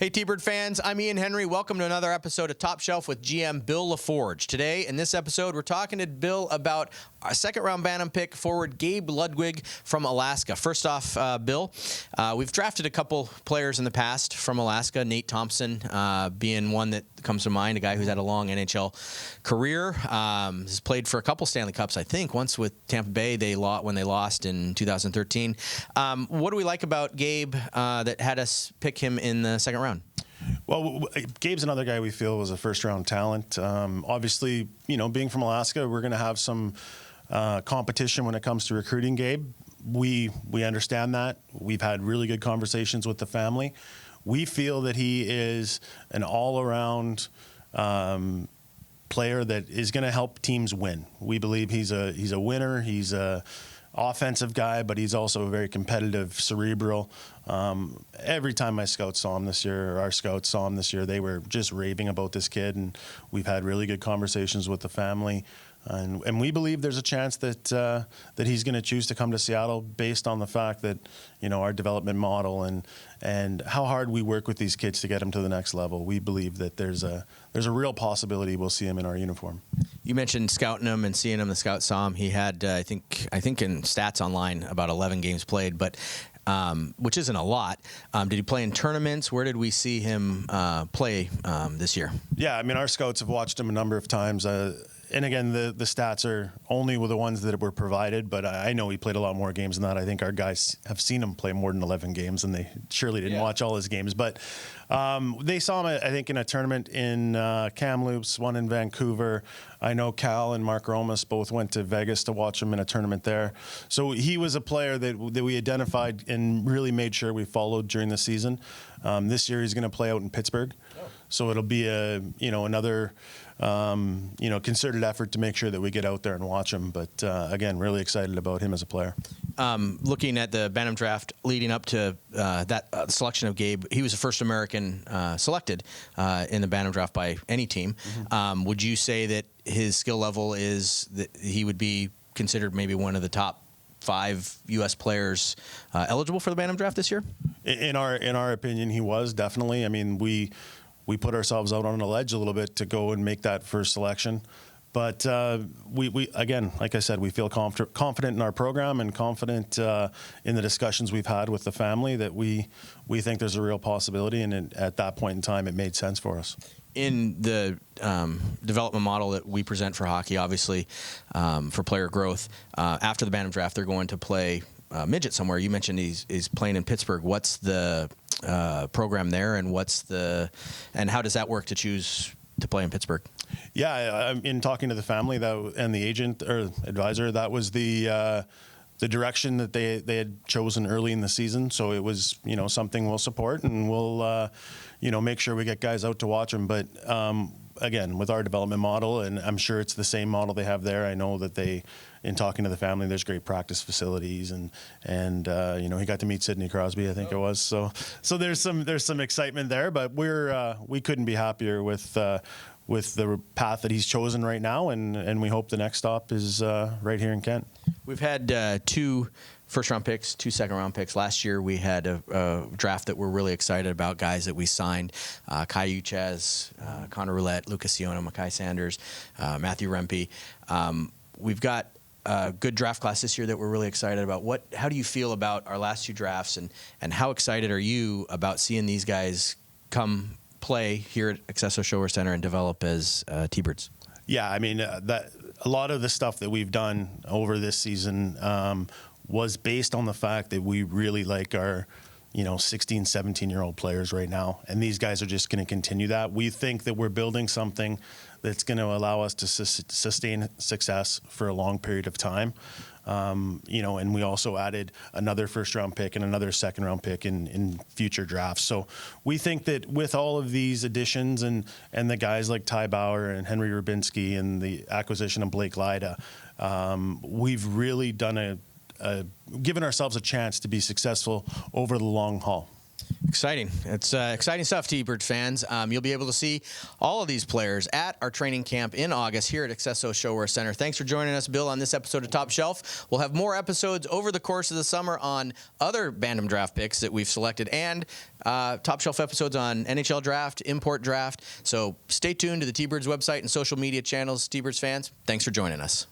Hey, T-Bird fans, I'm Ian Henry. Welcome to another episode of Top Shelf with GM Bil La Forge. Today, in this episode, we're talking to Bill about a second-round Bantam pick forward Gabe Ludwig from Alaska. First off, Bill, we've drafted a couple players in the past from Alaska, Nate Thompson being one that comes to mind, a guy who's had a long NHL career. Has played for a couple Stanley Cups, I think, once with Tampa Bay when they lost in 2013. What do we like about Gabe that had us pick him in the second round? Well, Gabe's another guy we feel was a first-round talent. Obviously, being from Alaska, we're going to have some competition when it comes to recruiting Gabe. We understand that. We've had really good conversations with the family. We feel that he is an all-around player that is going to help teams win. We believe he's a winner. He's a offensive guy, but he's also very competitive, cerebral. Every time my scouts saw him this year, or our scouts saw him this year, they were just raving about this kid, and we've had really good conversations with the family. And we believe there's a chance that that he's going to choose to come to Seattle based on the fact that our development model and how hard we work with these kids to get them to the next level. We believe that there's a real possibility we'll see him in our uniform. You mentioned scouting him and seeing him. The scouts saw him. He had I think in Stats Online about 11 games played, but which isn't a lot. Did he play in tournaments? Where did we see him play this year? Yeah, I mean, our scouts have watched him a number of times. And again, the stats are only the ones that were provided, but I know he played a lot more games than that. I think our guys have seen him play more than 11 games, and they surely didn't watch all his games. But they saw him, I think, in a tournament in Kamloops, one in Vancouver. I know Cal and Mark Romas both went to Vegas to watch him in a tournament there. So he was a player that we identified and really made sure we followed during the season. This year he's going to play out in Pittsburgh. So it'll be another concerted effort to make sure that we get out there and watch him. But again, really excited about him as a player. Looking at the Bantam Draft leading up to that selection of Gabe, he was the first American selected in the Bantam Draft by any team. Mm-hmm. Would you say that his skill level is that he would be considered maybe one of the top 5 U.S. players eligible for the Bantam Draft this year? In our opinion, he was definitely. I mean, we put ourselves out on a ledge a little bit to go and make that first selection. But we again, like I said, we feel confident in our program and confident in the discussions we've had with the family that we think there's a real possibility. And at that point in time, it made sense for us. In the development model that we present for hockey, obviously, for player growth, after the Bantam Draft, they're going to play midget somewhere. You mentioned he's playing in Pittsburgh. What's the program there, and how does that work to choose to play in Pittsburgh? Yeah, in talking to the family and the agent or advisor, that was the direction that they had chosen early in the season. So it was something we'll support, and we'll make sure we get guys out to watch them. But again, with our development model, and I'm sure it's the same model they have there. I know that in talking to the family, there's great practice facilities, and he got to meet Sidney Crosby, I think it was. So there's some excitement there, but we couldn't be happier with the path that he's chosen right now, and we hope the next stop is right here in Kent. We've had 2 first-round picks, 2 second-round picks. Last year we had a draft that we're really excited about, guys that we signed, Kai Uchez, Connor Roulette, Lucas Siona, Mackay Sanders, Matthew Rempe. We've got a good draft class this year that we're really excited about. How do you feel about our last 2 drafts, and how excited are you about seeing these guys come play here at Accesso Shower Center and develop as T-Birds? Yeah, I mean, that a lot of the stuff that we've done over this season was based on the fact that we really like our 16, 17-year-old players right now. And these guys are just going to continue that. We think that we're building something that's going to allow us to sustain success for a long period of time. And we also added another first-round pick and another second-round pick in future drafts. So we think that with all of these additions and the guys like Ty Bauer and Henry Rubinski and the acquisition of Blake Lyda, we've really done given ourselves a chance to be successful over the long haul. Exciting. It's exciting stuff, T-Birds fans. You'll be able to see all of these players at our training camp in August here at Accesso Showwear Center. Thanks for joining us, Bill, on this episode of Top Shelf. We'll have more episodes over the course of the summer on other Bantam Draft picks that we've selected and Top Shelf episodes on NHL Draft, Import Draft. So stay tuned to the T-Birds website and social media channels. T-Birds fans, thanks for joining us.